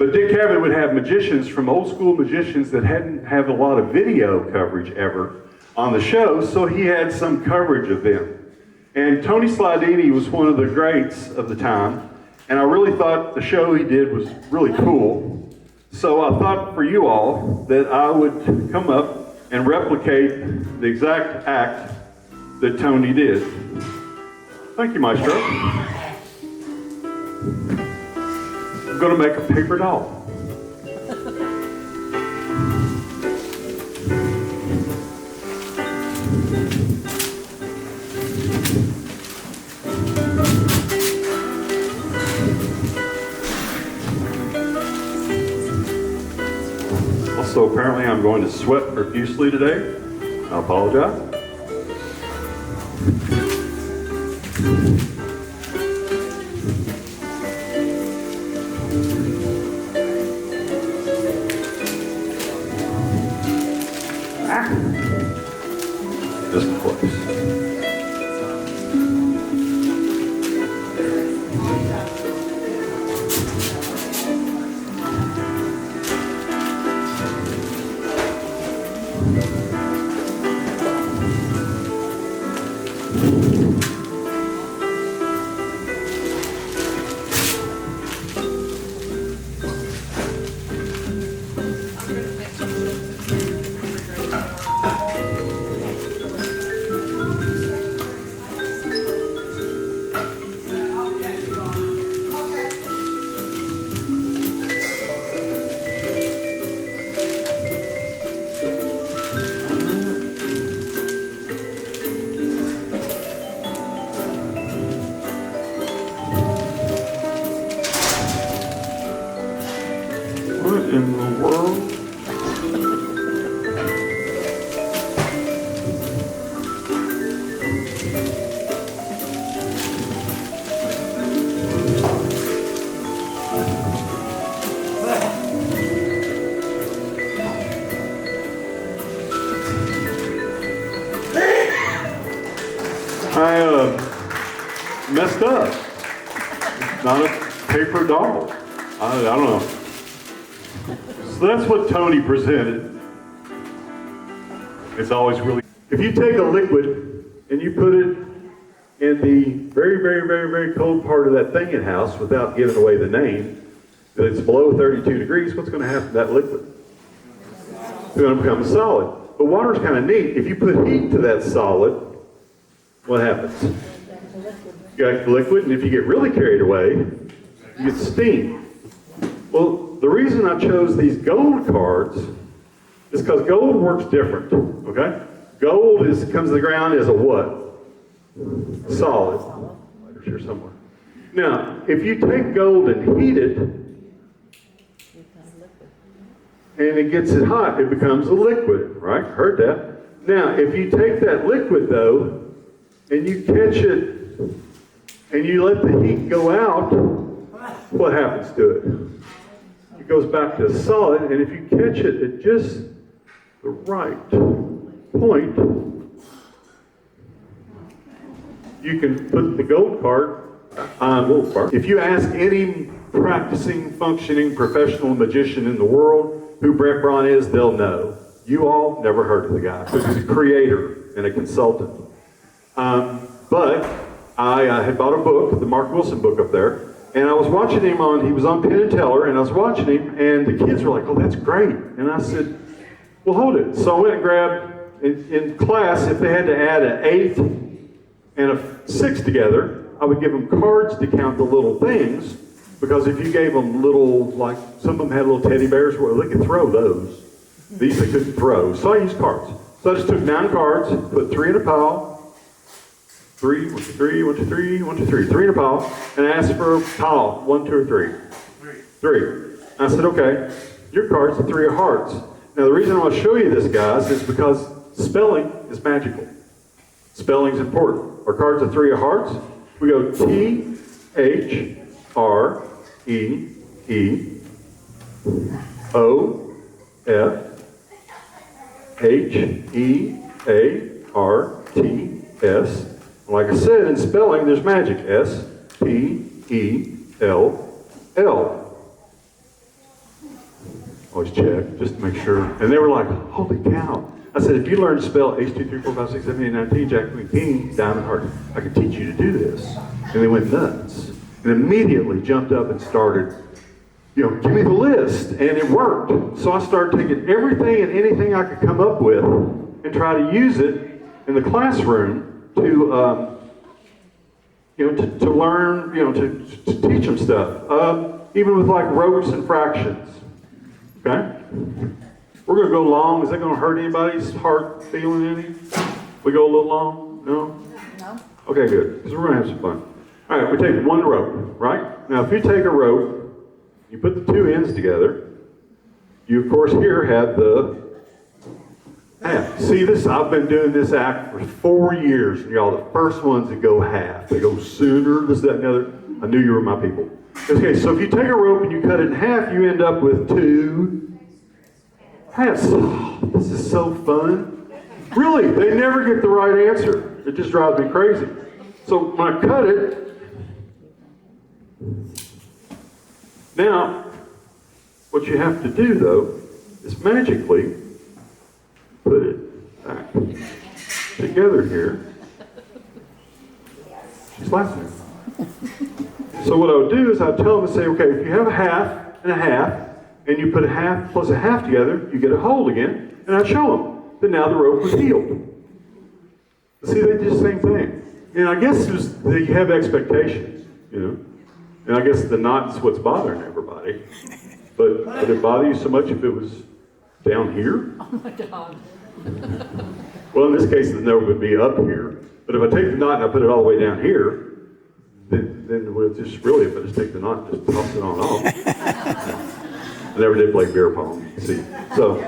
But Dick Cavett would have magicians from old school magicians that hadn't have a lot of video coverage ever on the show, so he had some coverage of them. And Tony Slidini was one of the greats of the time, and I really thought the show he did was really cool. So I thought for you all that I would come up and replicate the exact act that Tony did. Thank you, Maestro. I'm going to make a paper doll. Also, apparently I'm going to sweat profusely today. I apologize. Just close. What in the world? I messed up. It's not a paper doll. I don't know. So that's what Tony presented. It's always really... If you take a liquid and you put it in the very, very, very, very cold part of that thing in house without giving away the name, that it's below 32 degrees, what's going to happen to that liquid? It's going to become a solid. But water's kind of neat. If you put heat to that solid, what happens? You got liquid, and if you get really carried away, you get steam. Well, the reason I chose these gold cards is because gold works different, okay? Gold comes to the ground as a what? Solid. Lighter's here somewhere. Now, if you take gold and heat it, and it gets it hot, it becomes a liquid, right? Heard that. Now, if you take that liquid, though, and you catch it, and you let the heat go out, what happens to it? It goes back to solid, and if you catch it at just the right point, you can put the gold card on gold card. If you ask any practicing, functioning, professional magician in the world who Brett Braun is, they'll know. You all never heard of the guy, because he's a creator and a consultant. But I had bought a book, the Mark Wilson book up there, and I was watching him he was on Penn and Teller, and I was watching him, and the kids were like, oh, that's great. And I said, well, hold it. So I went and grabbed, in class, if they had to add an 8 and a 6 together, I would give them cards to count the little things, because if you gave them little, like, some of them had little teddy bears, well, they could throw those. These they couldn't throw. So I used cards. So I just took 9 cards, put 3 in a pile, 3, 1, 2, 3, 1, 2, 3, 1, 2, 3. 3 in a pile, and I asked for a pile, 1, 2, or 3. 3. I said, okay, your card's the 3 of hearts. Now the reason I want to show you this, guys, is because spelling is magical. Spelling's important. Our card's the 3 of hearts. We go T, H, R, E, E, O, F, H, E, A, R, T, S. Like I said, in spelling, there's magic. S, P, E, L, L. always check, just to make sure. And they were like, holy cow. I said, if you learn to spell H, 2, 3, 4, 5, 6, 7, 8, 9, 10, Jack, Queen, King, Diamond, Heart, I can teach you to do this. And they went nuts. And immediately jumped up and started, give me the list. And it worked. So I started taking everything and anything I could come up with and try to use it in the classroom to, to learn, to teach them stuff. Even with like ropes and fractions. Okay? We're going to go long. Is that going to hurt anybody's heart feeling any? We go a little long? No? No. Okay, good. Because we're going to have some fun. All right, we take one rope, right? Now, if you take a rope, you put the two ends together, you, of course, here have the half. See this? I've been doing this act for 4 years, and y'all the first ones that go half. They go sooner, this, that, and the other. I knew you were my people. Okay, so if you take a rope and you cut it in half, you end up with two halves. Oh, this is so fun. Really, they never get the right answer. It just drives me crazy. So when I cut it, now, what you have to do, though, is magically put it back together here. She's laughing. So what I would do is I'd tell them to say, okay, if you have a half, and you put a half plus a half together, you get a whole again, and I'd show them that now the rope was healed. See, they did the same thing. And I guess it was, you have expectations, And I guess the knot's what's bothering everybody. But would it bother you so much if it was down here? Oh my God. Well, in this case, the note would be up here. But if I take the knot and I put it all the way down here, then we'll just really, if I just take the knot and just toss it on off. I never did play beer pong, see. So,